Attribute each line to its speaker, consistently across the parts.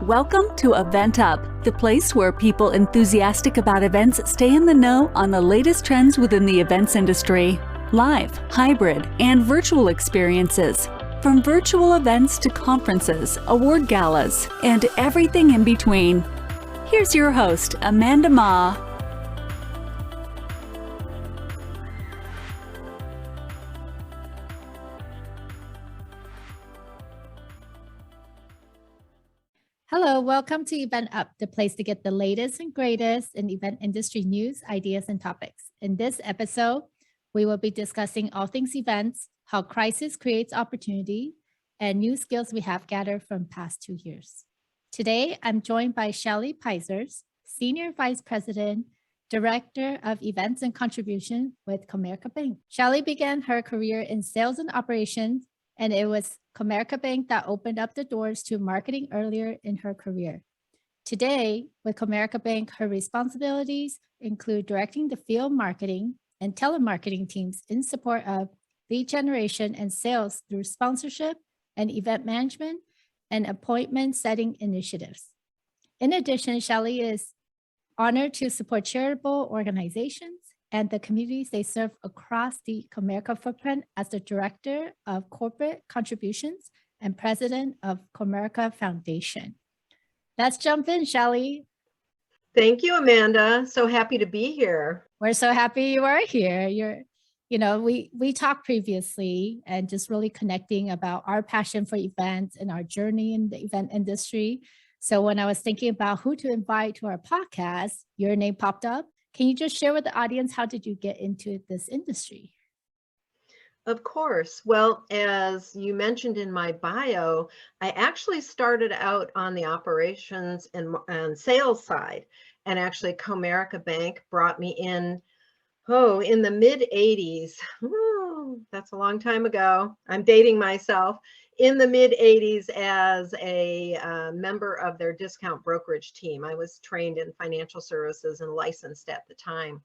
Speaker 1: Welcome to EventUp, the place where people enthusiastic about events stay in the know on the latest trends within the events industry. Live, hybrid, and virtual experiences. From virtual events to conferences, award galas, and everything in between. Here's your host, Amanda Ma.
Speaker 2: Hello, welcome to EventUp, the place to get the latest and greatest in event industry news, ideas, and topics. In this episode, we will be discussing all things events, how crisis creates opportunity, and new skills we have gathered from past 2 years. Today, I'm joined by Shelly Pisors, Senior Vice President, Director of Events and Contribution with Comerica Bank. Shelly began her career in sales and operations, and it was Comerica Bank that opened up the doors to marketing earlier in her career. Today, with Comerica Bank, her responsibilities include directing the field marketing and telemarketing teams in support of lead generation and sales through sponsorship and event management and appointment setting initiatives. In addition, Shelly is honored to support charitable organizations and the communities they serve across the Comerica footprint as the Director of Corporate Contributions and President of Comerica Foundation. Let's jump in, Shelly.
Speaker 3: Thank you, Amanda. So happy to be here.
Speaker 2: We're so happy you are here. We talked previously and just really connecting about our passion for events and our journey in the event industry. So when I was thinking about who to invite to our podcast, your name popped up. Can you just share with the audience, how did you get into this industry?
Speaker 3: Of course. Well, as you mentioned in my bio, I actually started out on the operations and sales side. And actually, Comerica Bank brought me in, in the mid-'80s. That's a long time ago. I'm dating myself. In the mid-'80s as a member of their discount brokerage team. I was trained in financial services and licensed at the time.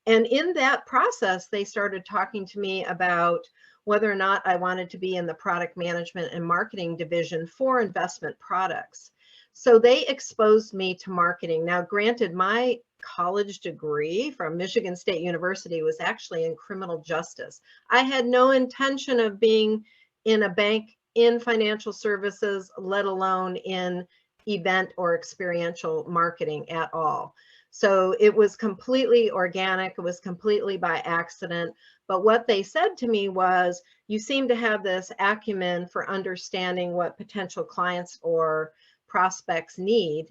Speaker 3: And in that process, they started talking to me about whether or not I wanted to be in the product management and marketing division for investment products. So they exposed me to marketing. Now, granted, my college degree from Michigan State University was actually in criminal justice. I had no intention of being in a bank in financial services, let alone in event or experiential marketing at all. So it was completely organic. It was completely by accident. But what they said to me was, you seem to have this acumen for understanding what potential clients or prospects need,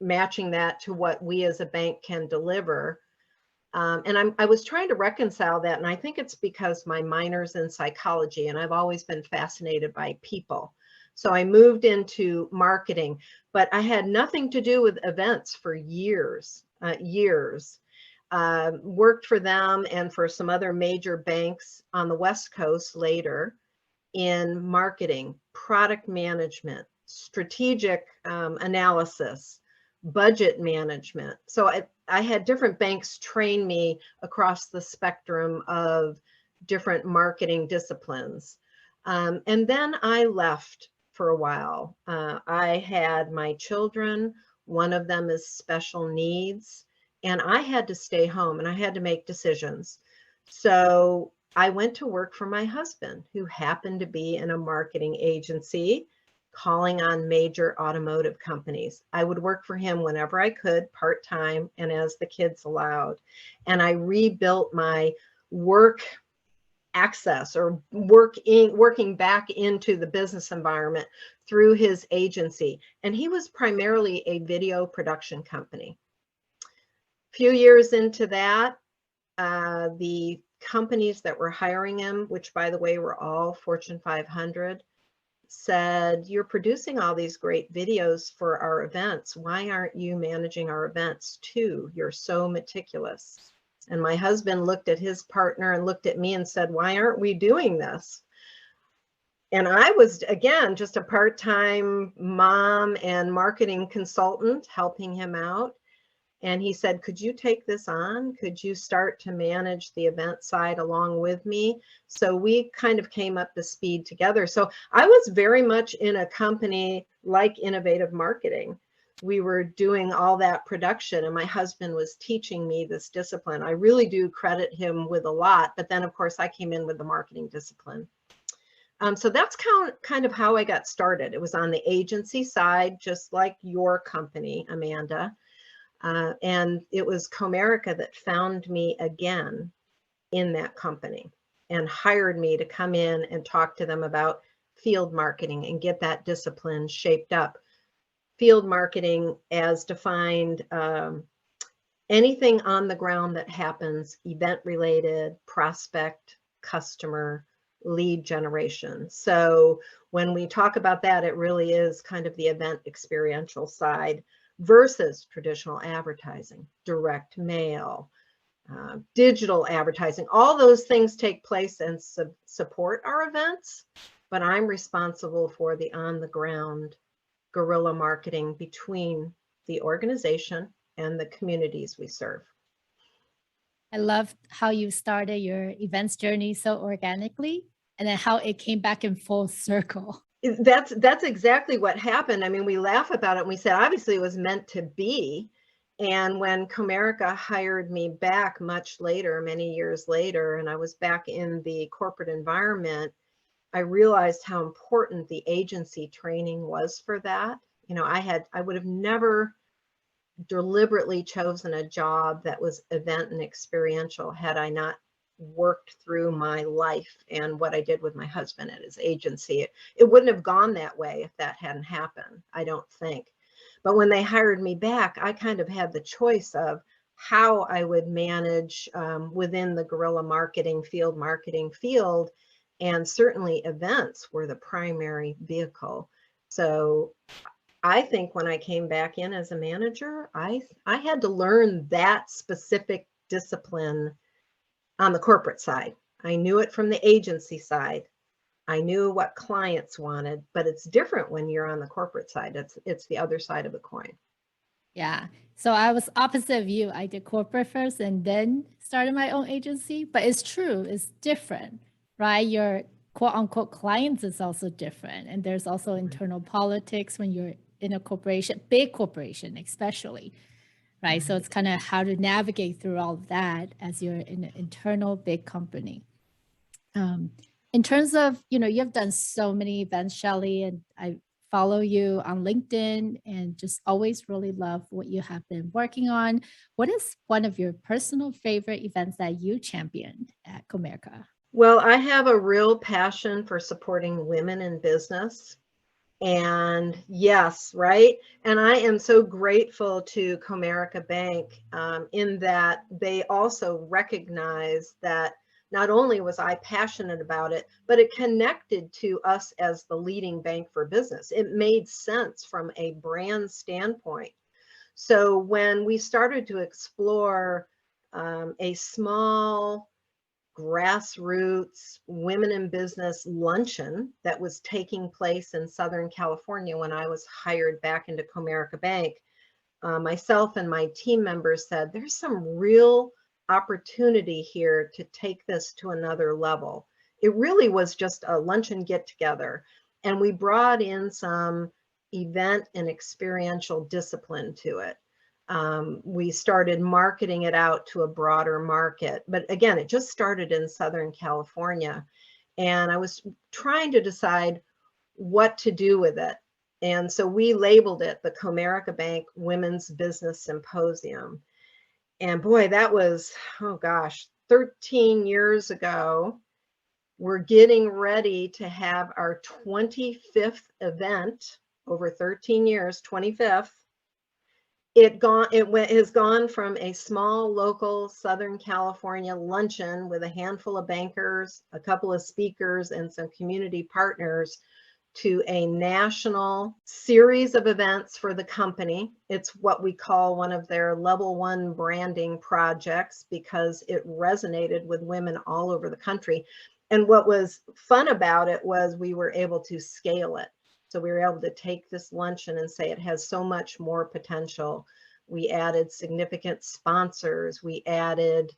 Speaker 3: matching that to what we as a bank can deliver. And I was trying to reconcile that, and I think it's because my minor's in psychology, and I've always been fascinated by people. So I moved into marketing, but I had nothing to do with events for years. Worked for them and for some other major banks on the West Coast later in marketing, product management, strategic analysis, budget management. So I had different banks train me across the spectrum of different marketing disciplines. And then I left for a while. I had my children. One of them is special needs, and I had to stay home and I had to make decisions. So I went to work for my husband, who happened to be in a marketing agency calling on major automotive companies. I would work for him whenever I could, part-time, and as the kids allowed. And I rebuilt my work access or working back into the business environment through his agency. And he was primarily a video production company. A few years into that, the companies that were hiring him, which by the way were all Fortune 500, said, "You're producing all these great videos for our events. Why aren't you managing our events too? You're so meticulous." And my husband looked at his partner and looked at me and said, "Why aren't we doing this?" And I was, again, just a part-time mom and marketing consultant helping him out. And he said, "Could you take this on? Could you start to manage the event side along with me?" So we kind of came up to speed together. So I was very much in a company like innovative marketing. We were doing all that production, and my husband was teaching me this discipline. I really do credit him with a lot, but then of course I came in with the marketing discipline. So that's kind of how I got started. It was on the agency side, just like your company, Amanda. And it was Comerica that found me again in that company and hired me to come in and talk to them about field marketing and get that discipline shaped up. Field marketing as defined, anything on the ground that happens, event related, prospect, customer, lead generation. So when we talk about that, it really is kind of the event experiential side versus traditional advertising, direct mail, digital advertising. All those things take place and support our events, but I'm responsible for the on the ground guerrilla marketing between the organization and the communities we serve.
Speaker 2: I love how you started your events journey so organically, and then how it came back in full circle.
Speaker 3: That's exactly what happened. I mean, we laugh about it and we said, obviously it was meant to be. And when Comerica hired me back much later, many years later, and I was back in the corporate environment, I realized how important the agency training was for that. You know, I would have never deliberately chosen a job that was event and experiential had I not worked through my life and what I did with my husband at his agency. It wouldn't have gone that way if that hadn't happened, I don't think. But when they hired me back, I kind of had the choice of how I would manage within the guerrilla marketing, field marketing field. And certainly events were the primary vehicle. So I think when I came back in as a manager, I had to learn that specific discipline on the corporate side. I knew it from the agency side. I knew what clients wanted, but it's different when you're on the corporate side. It's the other side of the coin.
Speaker 2: Yeah. So I was opposite of you. I did corporate first and then started my own agency, but it's true. It's different, right? Your quote unquote clients is also different. And there's also internal politics when you're in a corporation, big corporation, especially, right? So it's kind of how to navigate through all of that as you're in an internal big company. In terms of, you've done so many events, Shelly, and I follow you on LinkedIn and just always really love what you have been working on. What is one of your personal favorite events that you championed at Comerica?
Speaker 3: Well, I have a real passion for supporting women in business. And yes, right. And I am so grateful to Comerica Bank in that they also recognize that not only was I passionate about it, but it connected to us as the leading bank for business. It made sense from a brand standpoint. So when we started to explore a small grassroots women in business luncheon that was taking place in Southern California when I was hired back into Comerica Bank, myself and my team members said, there's some real opportunity here to take this to another level. It really was just a luncheon get together, and we brought in some event and experiential discipline to it. We started marketing it out to a broader market, but again, it just started in Southern California, and I was trying to decide what to do with it. And so we labeled it the Comerica Bank Women's Business Symposium. And boy, that was, 13 years ago. We're getting ready to have our 25th event over 13 years, 25th. It has gone from a small local Southern California luncheon with a handful of bankers, a couple of speakers, and some community partners to a national series of events for the company. It's what we call one of their level 1 branding projects because it resonated with women all over the country. And what was fun about it was we were able to scale it. So we were able to take this luncheon and say it has so much more potential. We added significant sponsors. We added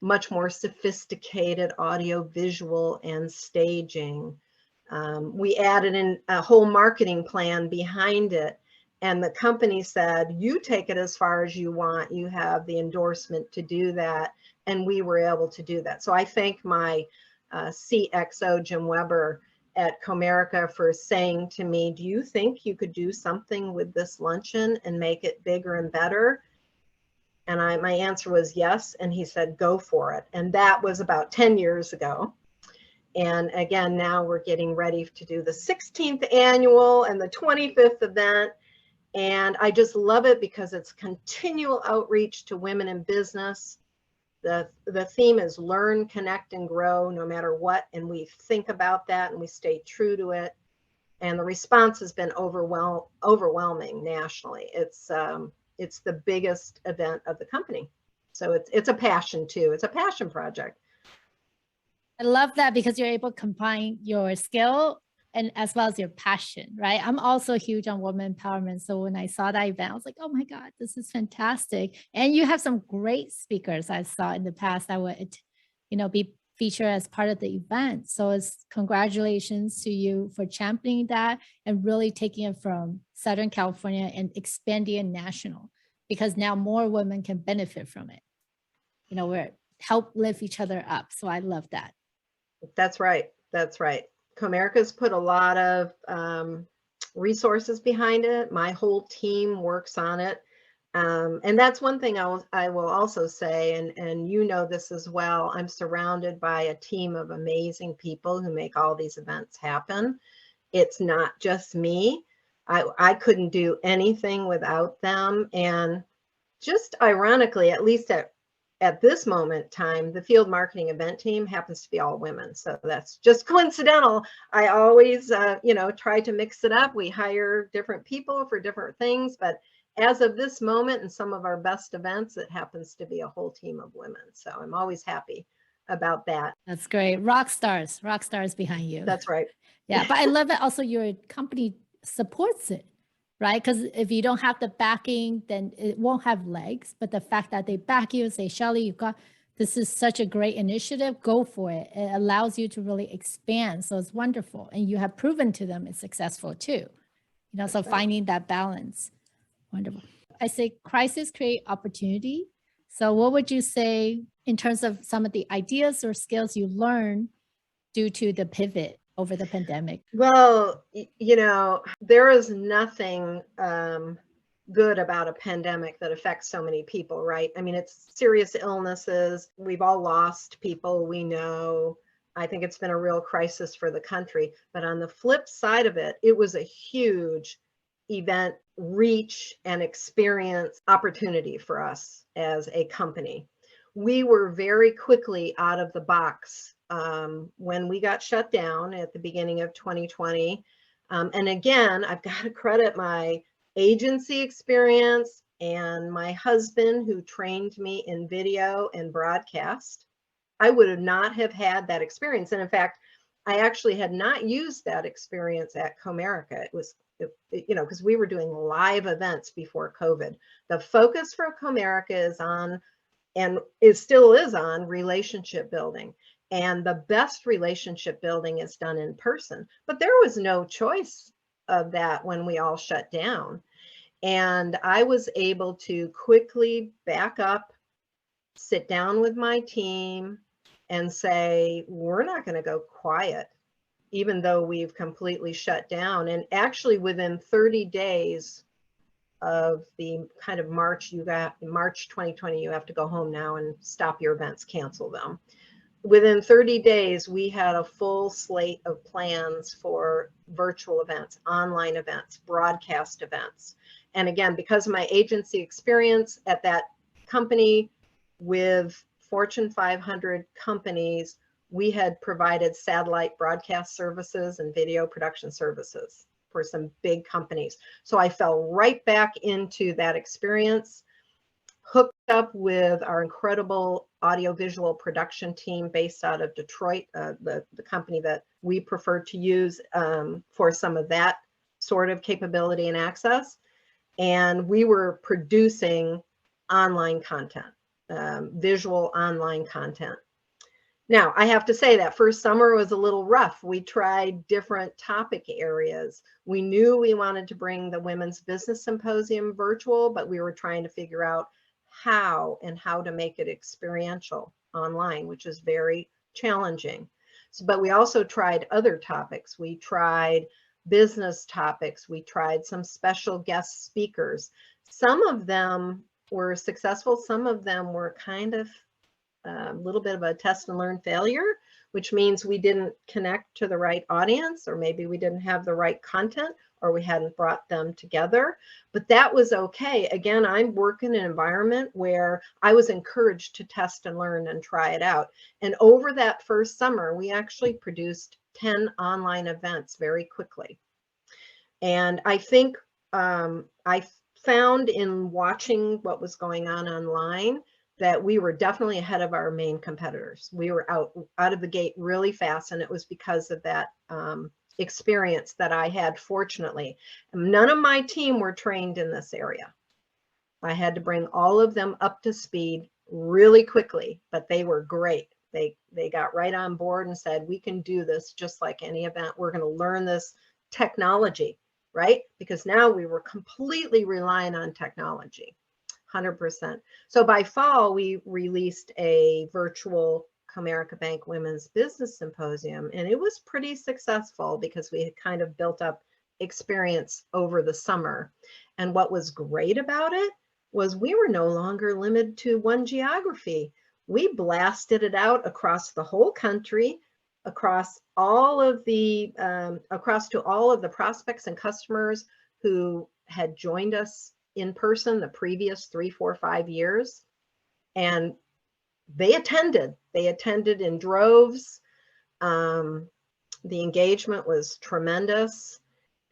Speaker 3: much more sophisticated audio, visual, and staging. We added in a whole marketing plan behind it. And the company said, you take it as far as you want. You have the endorsement to do that. And we were able to do that. So I thank my CXO, Jim Weber, at Comerica for saying to me, do you think you could do something with this luncheon and make it bigger and better? And my answer was yes. And he said, go for it. And that was about 10 years ago. And again, now we're getting ready to do the 16th annual and the 25th event. And I just love it because it's continual outreach to women in business. The theme is learn, connect, and grow no matter what. And we think about that and we stay true to it. And the response has been overwhelming nationally. It's the biggest event of the company. So it's a passion too. It's a passion project.
Speaker 2: I love that because you're able to combine your skill and as well as your passion, right? I'm also huge on women empowerment. So when I saw that event, I was like, oh my God, this is fantastic. And you have some great speakers I saw in the past that would, be featured as part of the event. So it's congratulations to you for championing that and really taking it from Southern California and expanding it national, because now more women can benefit from it. We're help lift each other up. So I love that.
Speaker 3: That's right. That's right. Comerica's put a lot of resources behind it. My whole team works on it. And that's one thing I will also say, and you know this as well, I'm surrounded by a team of amazing people who make all these events happen. It's not just me. I couldn't do anything without them. And just ironically, at least at this moment in time, the field marketing event team happens to be all women. So that's just coincidental. I always, try to mix it up. We hire different people for different things, but as of this moment in some of our best events, it happens to be a whole team of women. So I'm always happy about that.
Speaker 2: That's great. Rock stars behind you.
Speaker 3: That's right.
Speaker 2: Yeah, but I love that also your company supports it, right? Because if you don't have the backing, then it won't have legs. But the fact that they back you and say, Shelly, this is such a great initiative, go for it. It allows you to really expand. So it's wonderful. And you have proven to them it's successful too. So finding that balance. Wonderful. I say crisis create opportunity. So what would you say in terms of some of the ideas or skills you learned due to the pivot over the pandemic?
Speaker 3: Well, there is nothing good about a pandemic that affects so many people, right? I mean, it's serious illnesses. We've all lost people we know. I think it's been a real crisis for the country. But on the flip side of it, it was a huge event reach and experience opportunity for us as a company. We were very quickly out of the box when we got shut down at the beginning of 2020. And again, I've got to credit my agency experience and my husband who trained me in video and broadcast. I would not have had that experience. And in fact, I actually had not used that experience at Comerica. It was, because we were doing live events before COVID. The focus for Comerica is on, and it still is on, relationship building. And the best relationship building is done in person. But there was no choice of that when we all shut down. And I was able to quickly back up, sit down with my team and say, we're not going to go quiet, even though we've completely shut down. And actually within 30 days of the kind of March 2020, you have to go home now and stop your events, cancel them. Within 30 days, we had a full slate of plans for virtual events, online events, broadcast events. And again, because of my agency experience at that company with Fortune 500 companies, we had provided satellite broadcast services and video production services for some big companies. So I fell right back into that experience, hooked up with our incredible audiovisual production team based out of Detroit, the company that we prefer to use for some of that sort of capability and access. And we were producing online content, visual online content. Now, I have to say that first summer was a little rough. We tried different topic areas. We knew we wanted to bring the Women's Business Symposium virtual, but we were trying to figure out how to make it experiential online, which is very challenging. So, but we also tried other topics. We tried business topics. We tried some special guest speakers. Some of them were successful. Some of them were kind of a little bit of a test and learn failure, which means we didn't connect to the right audience, or maybe we didn't have the right content, or we hadn't brought them together. But that was okay. Again, I'm working in an environment where I was encouraged to test and learn and try it out. And over that first summer, we actually produced 10 online events very quickly. And I think I found in watching what was going on online that we were definitely ahead of our main competitors. We were out of the gate really fast, and it was because of that experience that I had, fortunately. None of my team were trained in this area. I had to bring all of them up to speed really quickly, but they were great. They got right on board and said, we can do this just like any event. We're going to learn this technology, right? Because now we were completely relying on technology. 100%. So by fall, we released a virtual Comerica Bank Women's Business Symposium, and it was pretty successful because we had kind of built up experience over the summer. And what was great about it was we were no longer limited to one geography. We blasted it out across the whole country, across all of the prospects and customers who had joined us in person the previous 3, 4, 5 years. And they attended in droves. The engagement was tremendous,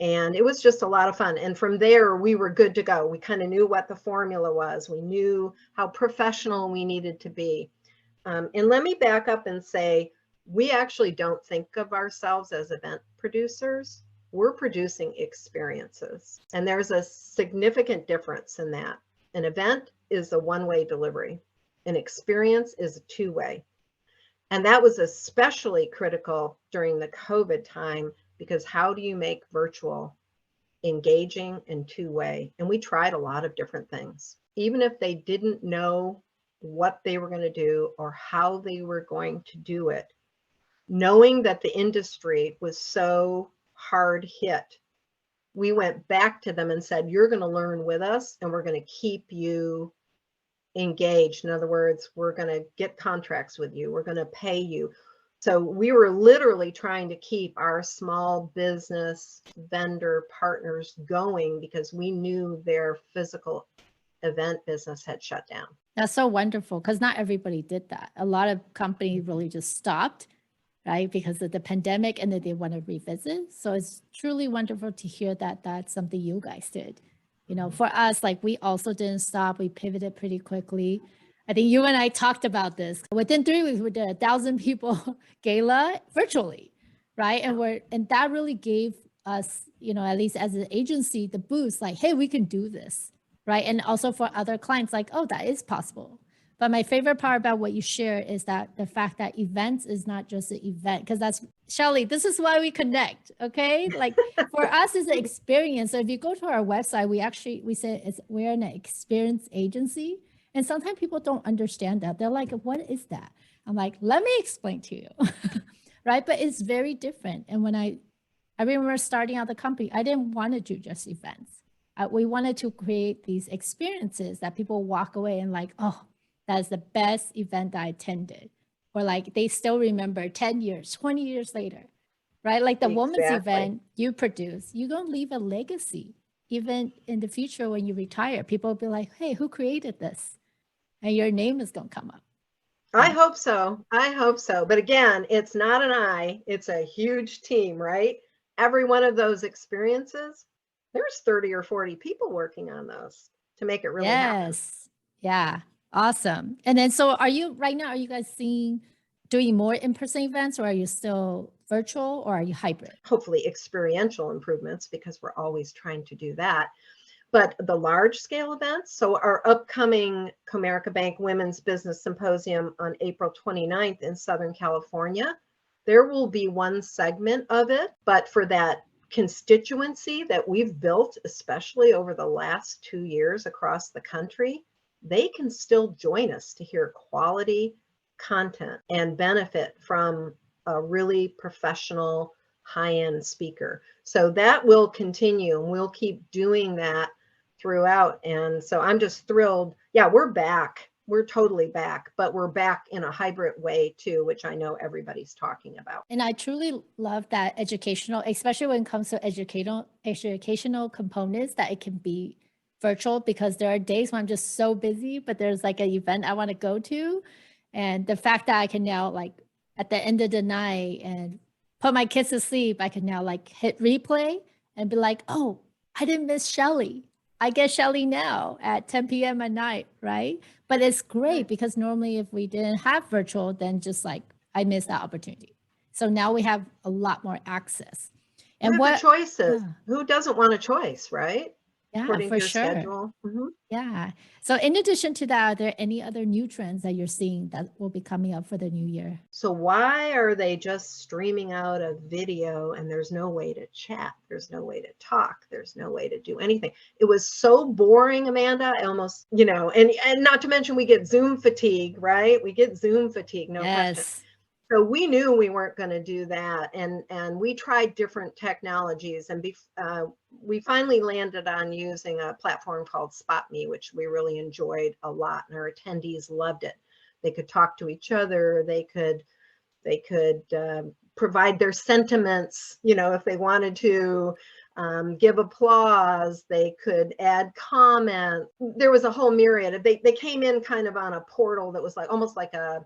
Speaker 3: and it was just a lot of fun. And from there, we were good to go. We kind of knew what the formula was. We knew how professional we needed to be. And let me back up and say, we actually don't think of ourselves as event producers. We're producing experiences. And there's a significant difference in that. An event is a one-way delivery. An experience is a two-way. And that was especially critical during the COVID time, because how do you make virtual engaging and two-way? And we tried a lot of different things. Even if they didn't know what they were going to do or how they were going to do it, knowing that the industry was so hard hit, we went back to them and said, you're going to learn with us, and we're going to keep you engaged. In other words, we're going to get contracts with you. We're going to pay you. So we were literally trying to keep our small business vendor partners going because we knew their physical event business had shut down.
Speaker 2: That's so wonderful, because not everybody did that. A lot of companies really just stopped, right, because of the pandemic, and then they want to revisit. So it's truly wonderful to hear that that's something you guys did. You know, for us, like, we also didn't stop. We pivoted pretty quickly. I think you and I talked about this. Within 3 weeks, we did 1,000 people gala virtually, right? And that really gave us, you know, at least as an agency, the boost, like, hey, we can do this, right? And also for other clients, like, oh, that is possible. But my favorite part about what you share is that the fact that events is not just an event, because that's, Shelly, this is why we connect, okay? Like, for us, it's an experience. So if you go to our website, we say we're an experience agency. And sometimes people don't understand that. They're like, what is that? I'm like, let me explain to you, right? But it's very different. And when I remember starting out the company, I didn't want to do just events. We wanted to create these experiences that people walk away and like, oh, that's the best event I attended. Or like they still remember 10 years, 20 years later, right? Like the women's event you produce, you're going to leave a legacy. Even in the future when you retire, people will be like, hey, who created this? And your name is going to come up.
Speaker 3: I hope so. I hope so. But again, it's not an I, it's a huge team, right? Every one of those experiences, there's 30 or 40 people working on those to make it really happen.
Speaker 2: Yeah. Awesome. And then, so are you guys doing more in-person events, or are you still virtual, or are you hybrid?
Speaker 3: Hopefully experiential improvements, because we're always trying to do that. But the large scale events, so our upcoming Comerica Bank Women's Business Symposium on April 29th in Southern California, there will be one segment of it, but for that constituency that we've built, especially over the last 2 years across the country, they can still join us to hear quality content and benefit from a really professional high-end speaker. So that will continue, and we'll keep doing that throughout. And so I'm just thrilled. Yeah, we're back. We're totally back, but we're back in a hybrid way too, which I know everybody's talking about.
Speaker 2: And I truly love that educational, especially when it comes to educational components, that it can be virtual, because there are days when I'm just so busy, but there's like an event I want to go to. And the fact that I can now, like at the end of the night and put my kids to sleep, I can now like hit replay and be like, oh, I didn't miss Shelly. I get Shelly now at 10 p.m. at night, right? But it's great because normally if we didn't have virtual, then just like I missed that opportunity. So now we have a lot more access.
Speaker 3: And what the choices? Who doesn't want a choice, right?
Speaker 2: Yeah,
Speaker 3: according
Speaker 2: for
Speaker 3: to your
Speaker 2: sure.
Speaker 3: schedule.
Speaker 2: Yeah. So in addition to that, are there any other new trends that you're seeing that will be coming up for the new year?
Speaker 3: So why are they just streaming out a video and there's no way to chat? There's no way to talk. There's no way to do anything. It was so boring, Amanda. I almost, and not to mention we get Zoom fatigue, right? We get Zoom fatigue, no question. So we knew we weren't going to do that, and we tried different technologies, and we finally landed on using a platform called SpotMe, which we really enjoyed a lot, and our attendees loved it. They could talk to each other. They could provide their sentiments, if they wanted to. Give applause. They could add comment. There was a whole myriad. They came in kind of on a portal that was like almost like a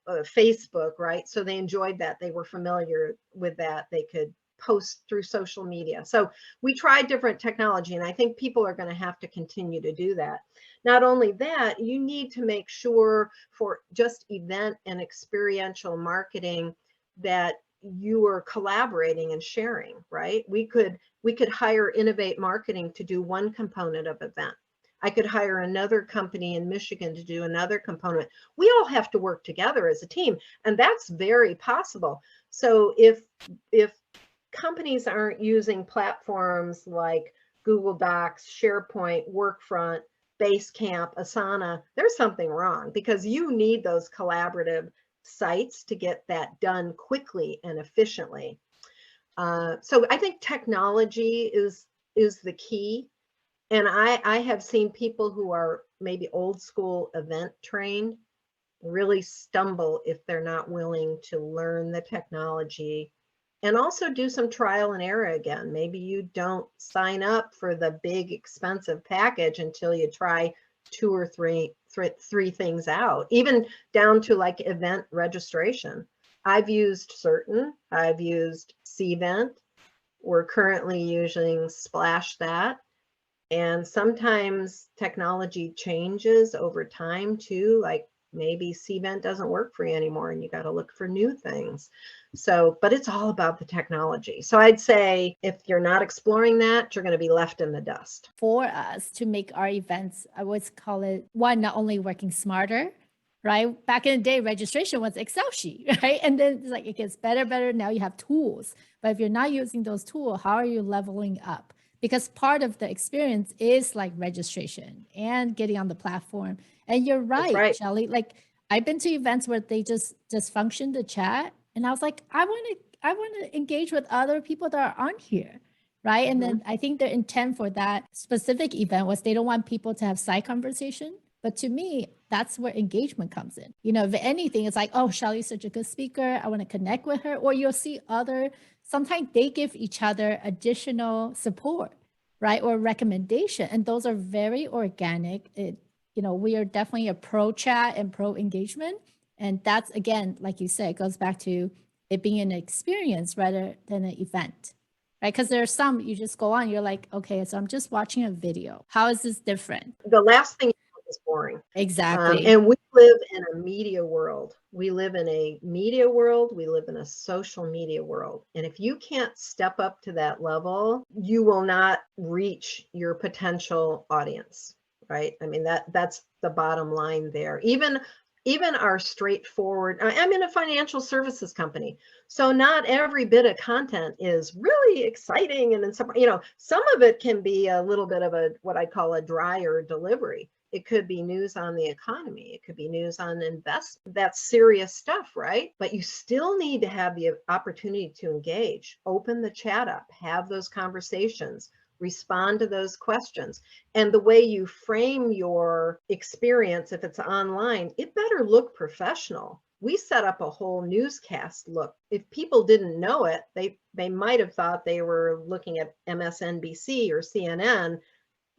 Speaker 3: Facebook, right? So they enjoyed that. They were familiar with that. They could post through social media. So we tried different technology, and I think people are going to have to continue to do that. Not only that, you need to make sure for just event and experiential marketing that you are collaborating and sharing, right? We could hire Innovate Marketing to do one component of event. I could hire another company in Michigan to do another component. We all have to work together as a team, and that's very possible. So if companies aren't using platforms like Google Docs, SharePoint, Workfront, Basecamp, Asana, there's something wrong, because you need those collaborative sites to get that done quickly and efficiently. So I think technology is the key. And I have seen people who are maybe old school event trained really stumble if they're not willing to learn the technology and also do some trial and error again. Maybe you don't sign up for the big expensive package until you try 2 or 3 things out, even down to like event registration. I've used Certain, I've used Cvent. We're currently using Splash That. And sometimes technology changes over time too, like maybe Cvent doesn't work for you anymore and you got to look for new things. So, but it's all about the technology. So I'd say if you're not exploring that, you're going to be left in the dust.
Speaker 2: For us to make our events, I always call it one, not only working smarter, right? Back in the day, registration was Excel sheet, right? And then it's like, it gets better. Now you have tools, but if you're not using those tools, how are you leveling up? Because part of the experience is like registration and getting on the platform. And you're right, Shelly. Like I've been to events where they just function the chat, and I was like, I want to engage with other people that are on here, right? And then I think the intent for that specific event was they don't want people to have side conversation. But to me, that's where engagement comes in. If anything, it's like, oh, Shelly's such a good speaker. I want to connect with her. Or you'll see sometimes they give each other additional support, right? Or recommendation. And those are very organic. We are definitely a pro chat and pro engagement. And that's, again, like you said, it goes back to it being an experience rather than an event. Right? Because there are some, you just go on, you're like, okay, so I'm just watching a video. How is this different?
Speaker 3: The last thing is boring.
Speaker 2: Exactly.
Speaker 3: And we live in a media world. We live in a media world. We live in a social media world. And if you can't step up to that level, you will not reach your potential audience, right? I mean, that's the bottom line there. Even our straightforward, I'm in a financial services company. So not every bit of content is really exciting. And in some, some of it can be a little bit of what I call a drier delivery. It could be news on the economy. It could be news on investment. That's serious stuff, right? But you still need to have the opportunity to engage, open the chat up, have those conversations, respond to those questions. And the way you frame your experience, if it's online, it better look professional. We set up a whole newscast look. If people didn't know it, they might have thought they were looking at MSNBC or CNN,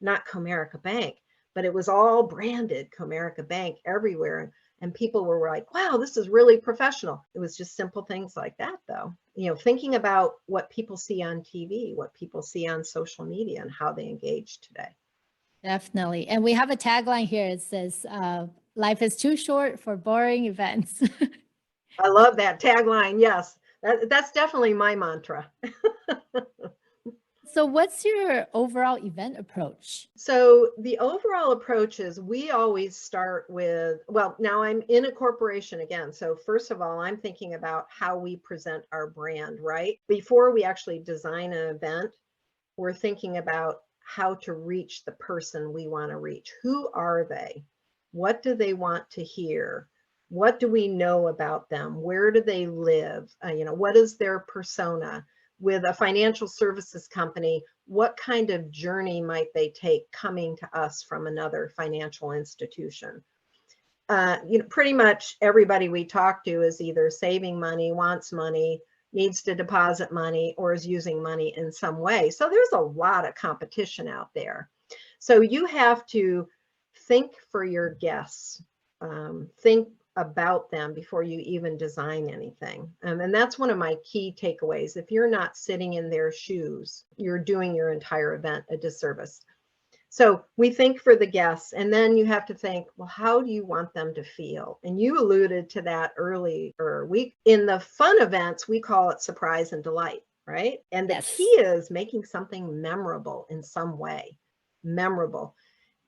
Speaker 3: not Comerica Bank. But it was all branded Comerica Bank everywhere. And people were like, wow, this is really professional. It was just simple things like that, though. Thinking about what people see on TV, what people see on social media, and how they engage today.
Speaker 2: Definitely. And we have a tagline here. It says, life is too short for boring events.
Speaker 3: I love that tagline. Yes, that's definitely my mantra.
Speaker 2: So what's your overall event approach?
Speaker 3: So the overall approach is we always start with, well, now I'm in a corporation again. So first of all, I'm thinking about how we present our brand, right? Before we actually design an event, we're thinking about how to reach the person we want to reach. Who are they? What do they want to hear? What do we know about them? Where do they live? What is their persona? With a financial services company, what kind of journey might they take coming to us from another financial institution? Pretty much everybody we talk to is either saving money, wants money, needs to deposit money, or is using money in some way. So there's a lot of competition out there. So you have to think for your guests, think about them before you even design anything. And that's one of my key takeaways. If you're not sitting in their shoes, you're doing your entire event a disservice. So we think for the guests, and then you have to think, well, how do you want them to feel? And you alluded to that earlier. In the fun events, we call it surprise and delight, right? And the key is making something memorable in some way. Memorable.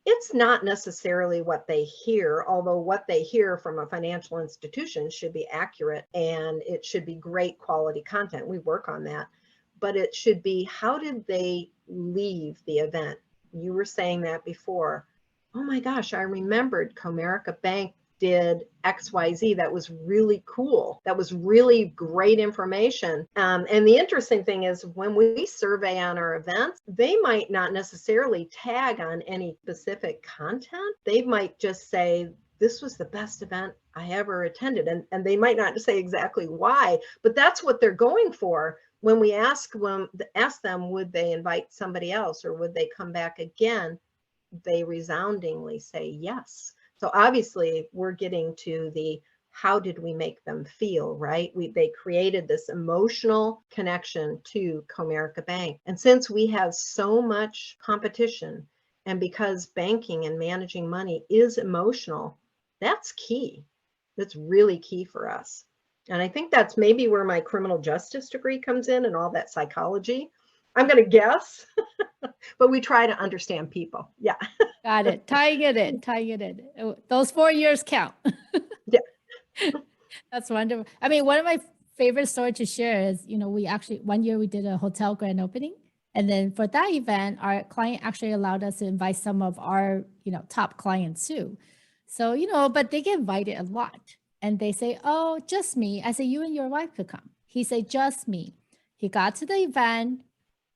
Speaker 3: It's not necessarily what they hear, although what they hear from a financial institution should be accurate and it should be great quality content. We work on that, but it should be, how did they leave the event? You were saying that before. Oh my gosh, I remembered Comerica Bank did XYZ. That was really cool. That was really great information. And the interesting thing is when we survey on our events, they might not necessarily tag on any specific content. They might just say, this was the best event I ever attended. And they might not say exactly why, but that's what they're going for. When we ask them, would they invite somebody else or would they come back again? They resoundingly say yes. So obviously we're getting to the, how did we make them feel, right? They created this emotional connection to Comerica Bank. And since we have so much competition, and because banking and managing money is emotional, that's key. That's really key for us. And I think that's maybe where my criminal justice degree comes in and all that psychology. I'm going to guess, but we try to understand people. Yeah.
Speaker 2: Got it. Tying it in. Those 4 years count.
Speaker 3: Yeah.
Speaker 2: That's wonderful. I mean, one of my favorite stories to share is, we actually, one year we did a hotel grand opening. And then for that event, our client actually allowed us to invite some of our, top clients too. So, but they get invited a lot. And they say, oh, just me. I say, you and your wife could come. He said, just me. He got to the event,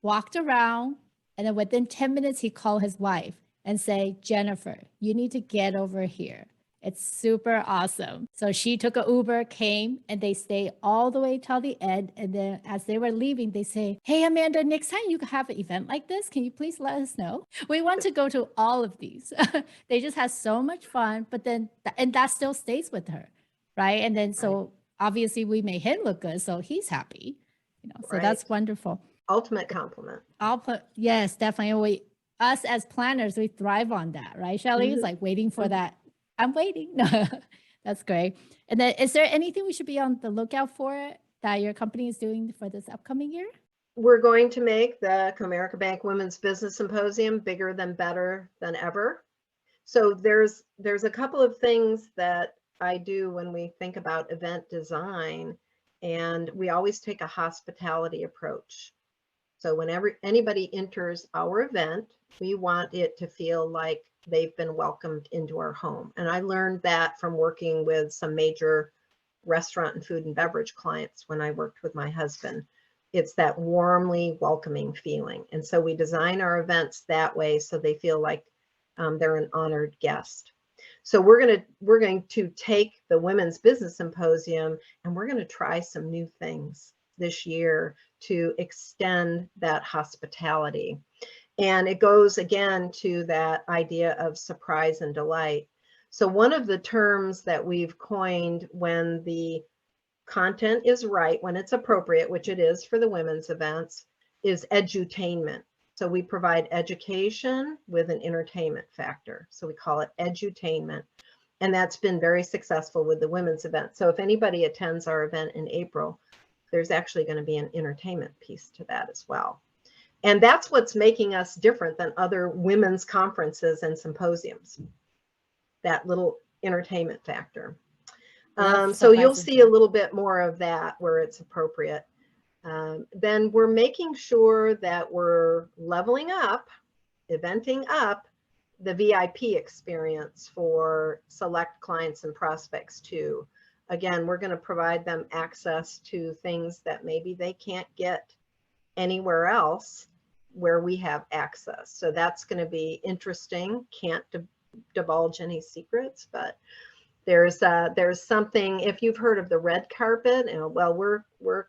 Speaker 2: walked around, and then within 10 minutes, he called his wife and say, Jennifer, you need to get over here. It's super awesome. So she took an Uber, came, and they stayed all the way till the end. And then as they were leaving, they say, hey, Amanda, next time you have an event like this, can you please let us know? We want to go to all of these. They just had so much fun, but then, and that still stays with her, right? And then, so obviously we made him look good, so he's happy, so that's wonderful.
Speaker 3: Ultimate compliment.
Speaker 2: Yes, definitely. us as planners, we thrive on that, right, Shelly? It's like waiting for that. I'm waiting. No, that's great. And then is there anything we should be on the lookout for that your company is doing for this upcoming year?
Speaker 3: We're going to make the Comerica Bank Women's Business Symposium bigger than better than ever. So there's a couple of things that I do when we think about event design, and we always take a hospitality approach. So whenever anybody enters our event, we want it to feel like they've been welcomed into our home. And I learned that from working with some major restaurant and food and beverage clients when I worked with my husband. It's that warmly welcoming feeling. And so we design our events that way so they feel like they're an honored guest. So we're going to take the Women's Business Symposium and we're going to try some new things this year to extend that hospitality. And it goes again to that idea of surprise and delight. So one of the terms that we've coined when the content is right, when it's appropriate, which it is for the women's events, is edutainment. So we provide education with an entertainment factor. So we call it edutainment. And that's been very successful with the women's event. So if anybody attends our event in April, there's actually going to be an entertainment piece to that as well. And that's what's making us different than other women's conferences and symposiums, that little entertainment factor. So you'll see a little bit more of that where it's appropriate. Then we're making sure that we're leveling up, eventing up the VIP experience for select clients and prospects too. Again, we're going to provide them access to things that maybe they can't get anywhere else where we have access. So that's going to be interesting. Can't divulge any secrets, but there's something, if you've heard of the red carpet, and well, we're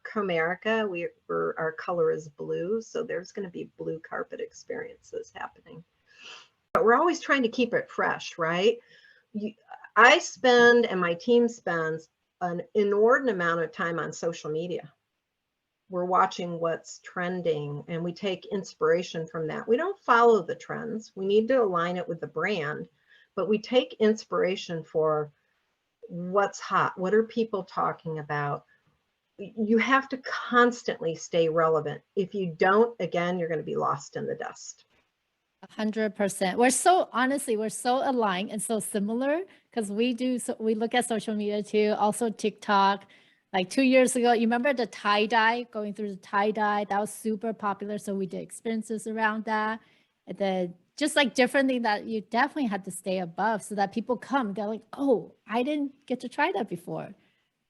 Speaker 3: Comerica, our color is blue, so there's going to be blue carpet experiences happening. But we're always trying to keep it fresh, right? I spend and my team spends an inordinate amount of time on social media. We're watching what's trending and we take inspiration from that. We don't follow the trends. We need to align it with the brand, but we take inspiration for what's hot. What are people talking about? You have to constantly stay relevant. If you don't, again, you're going to be lost in the dust.
Speaker 2: 100%. We're so aligned and so similar because we look at social media too, also TikTok. Like 2 years ago, you remember the tie-dye, going through the tie-dye, that was super popular. So we did experiences around that. And then just like different thing that you definitely had to stay above so that people come, they're like, oh, I didn't get to try that before,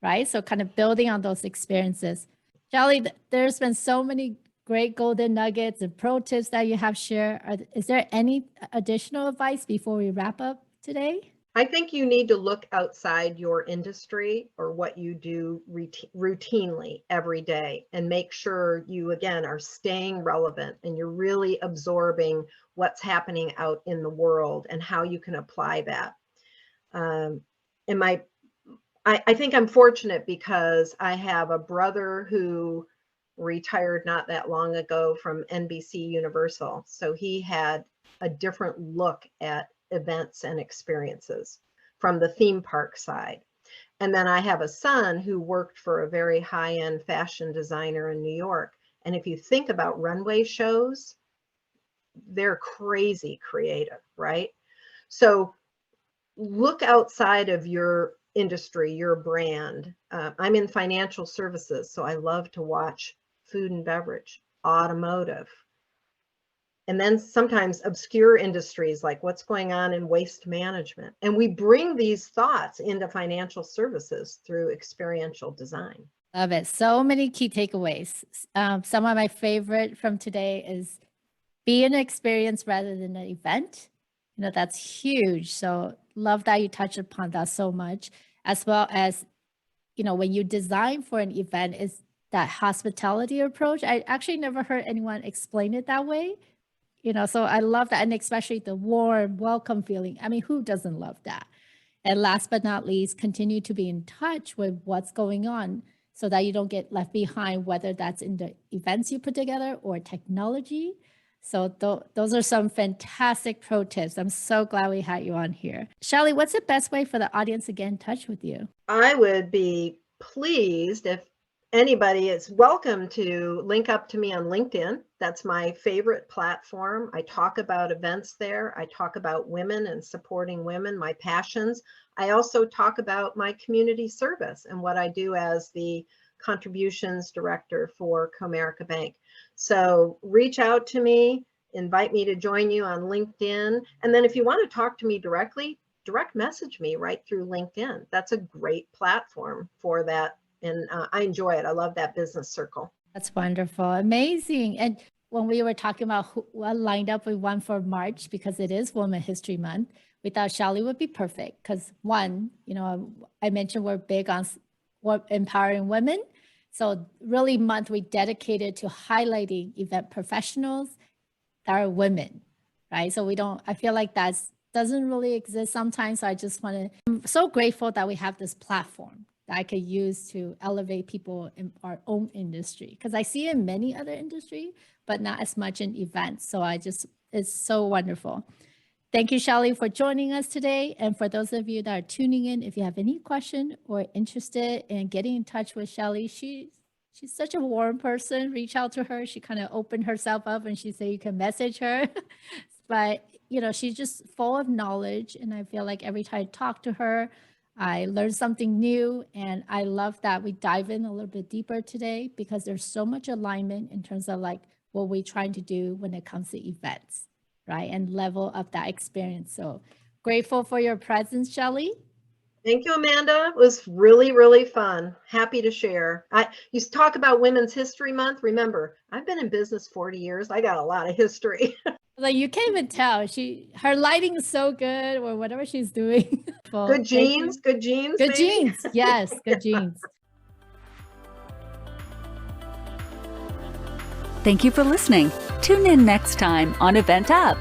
Speaker 2: right? So kind of building on those experiences. Shelly, there's been so many great golden nuggets and pro tips that you have shared. Is there any additional advice before we wrap up today?
Speaker 3: I think you need to look outside your industry or what you do routinely every day and make sure you, again, are staying relevant and you're really absorbing what's happening out in the world and how you can apply that. I think I'm fortunate because I have a brother who retired not that long ago from NBC Universal. So he had a different look at events and experiences from the theme park side. And then I have a son who worked for a very high-end fashion designer in New York. And if you think about runway shows, they're crazy creative, right? So look outside of your industry, your brand. I'm in financial services, so I love to watch food and beverage, automotive, and then sometimes obscure industries like what's going on in waste management. And we bring these thoughts into financial services through experiential design.
Speaker 2: Love it. So many key takeaways. Some of my favorite from today is be an experience rather than an event. That's huge. So love that you touched upon that so much, as well as, when you design for an event is that hospitality approach. I actually never heard anyone explain it that way. So I love that. And especially the warm, welcome feeling. I mean, who doesn't love that? And last but not least, continue to be in touch with what's going on so that you don't get left behind, whether that's in the events you put together or technology. So those are some fantastic pro tips. I'm so glad we had you on here. Shelly, what's the best way for the audience to get in touch with you?
Speaker 3: I would be pleased if anybody is welcome to link up to me on LinkedIn. That's my favorite platform. I talk about events there. I talk about women and supporting women, my passions. I also talk about my community service and what I do as the contributions director for Comerica Bank. So reach out to me, invite me to join you on LinkedIn. And then if you want to talk to me directly, direct message me right through LinkedIn. That's a great platform for that. And I enjoy it. I love that business circle.
Speaker 2: That's wonderful. Amazing. And when we were talking about what lined up we want for March, because it is Women History Month, we thought Shelly would be perfect. Because one, I mentioned we're big on empowering women. So really month we dedicated to highlighting event professionals that are women, right? So I feel like that doesn't really exist sometimes. So I'm so grateful that we have this platform that I could use to elevate people in our own industry. Because I see it in many other industries, but not as much in events. So it's so wonderful. Thank you, Shelly, for joining us today. And for those of you that are tuning in, if you have any question or interested in getting in touch with Shelly, she's such a warm person. Reach out to her. She kind of opened herself up and she said you can message her. But, she's just full of knowledge. And I feel like every time I talk to her, I learned something new. And I love that we dive in a little bit deeper today because there's so much alignment in terms of like what we're trying to do when it comes to events, right? And level up that experience. So grateful for your presence, Shelly.
Speaker 3: Thank you, Amanda. It was really, really fun. Happy to share. You talk about Women's History Month. Remember, I've been in business 40 years. I got a lot of history.
Speaker 2: Like you can't even tell. Her lighting is so good or whatever she's doing.
Speaker 3: Good genes. Good genes.
Speaker 2: Good genes. Yes, good genes.
Speaker 1: Thank you for listening. Tune in next time on EventUp.